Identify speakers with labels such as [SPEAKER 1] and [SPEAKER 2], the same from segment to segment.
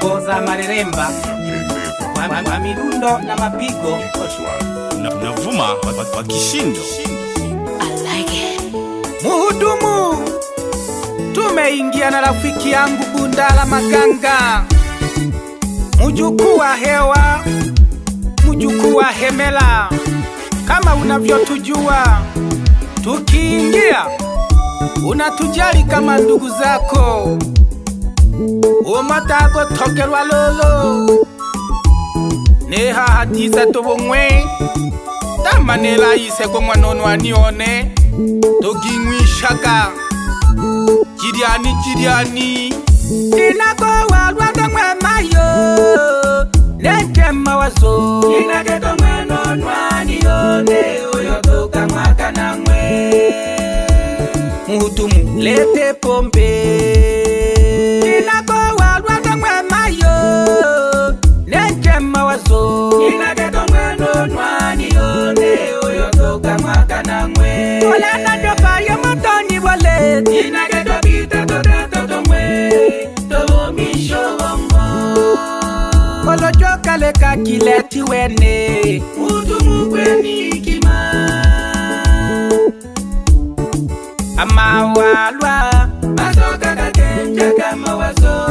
[SPEAKER 1] nyimbo za mareremba kwa midundo na mapigo
[SPEAKER 2] navuma kwa kishindo.
[SPEAKER 1] Muhudumu, tumeingia na rafiki yangu Bundala Maganga, mjukuu wa hewa, mjukuu wa Hemela. Kama unavyotujua, tukiingia unatujali kama ndugu zako. Umatako tokerwa lolo neha hatisa tobongwe tamanela ise kwa mwanono anione togingwishaka chiriani inako walwanda mwemayo nekema wazo inaketo mwanono anione uyotoka mwaka na mwe. Muhudumu, lete pombe inako walwanda mwemayo nekema wazo inaketo mwanono anione uyotoka mwaka na mwe. Olana doka ya motoni wale inaketo bita toto mwe tobo misho wongo olojoka leka kileti wene muhudumu kweni kima amawalwa masoka kakenja kama wazo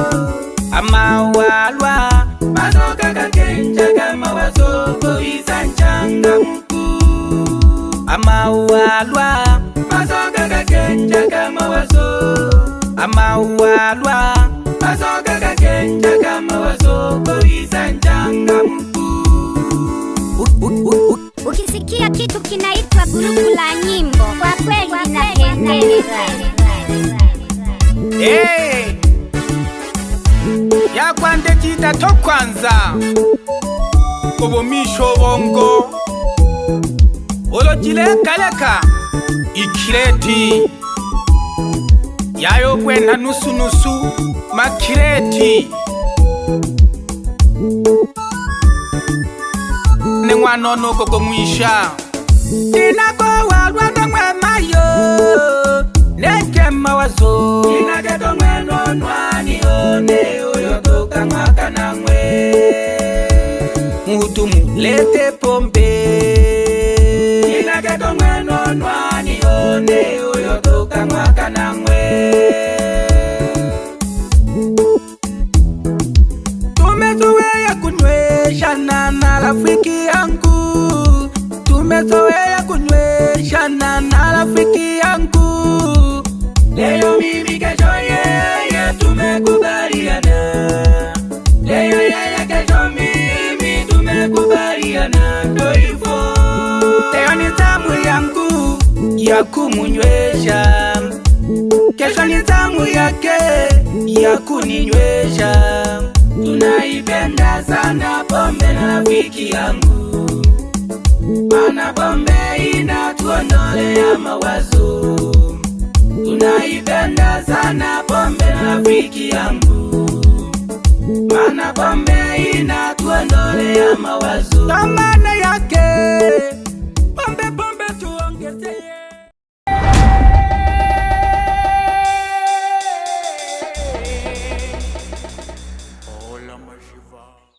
[SPEAKER 1] amawalwa masoka kakenja kama wazo koisa nchanga mku amawalwa masoka kakenja kama wazo amawalwa masoka kakenja kama wazo koisa nchanga mku.
[SPEAKER 3] Ukisikia kitu kinaitwa grupu la nyimbo, kwa kweli inapendeza.
[SPEAKER 1] Ya kwande jita to kwanza obomisho bongo olojileka ikireti yayo kwena nusu makireti ne mwanono koko mwisha inako walwanda mwemayo nekema wazo inaketo mwenono anione uyotoka mwaka na mwe. Muhudumu, lete pombe inaketo mwenono anione uyotoka mwaka na mwe. Tumezoea kunyweshana na rafiki yangu, tumezoea kunyweshana na rafiki yangu. Leo mimi kesho yeye tumekubaliana, leo yeye kesho mimi tumekubaliana, ndo hivyo. Leo ni zamu yangu ya kumunywesha, kesho ni zamu yake ya kuninywesha. Tunaipenda sana pombe na rafiki yangu, mana pombe inatuondolea mawazo. Tunaipenda sana pombe na rafiki yangu, mana pombe inatuondolea mawazo. Thamani yake pombe tuongezee.
[SPEAKER 2] Ola Shiva.